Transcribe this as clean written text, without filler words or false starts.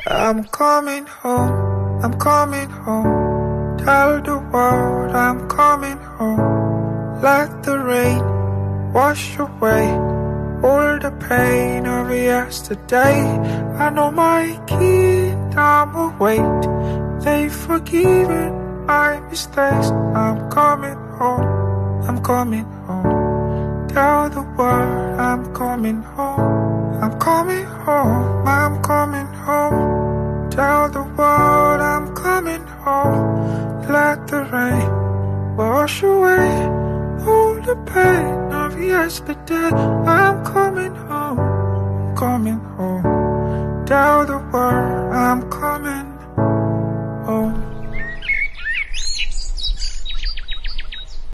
I'm coming home, I'm coming home. Tell the world I'm coming home. Let the rain wash away all the pain of yesterday. I know my kingdom will wait. They've forgiven my mistakes. I'm coming home, I'm coming home. Tell the world I'm coming home. I'm coming home, I'm coming home. Tell the world I'm coming home. Let the rain wash away all the pain of yesterday. I'm coming home, I'm coming home. Tell the world I'm coming home.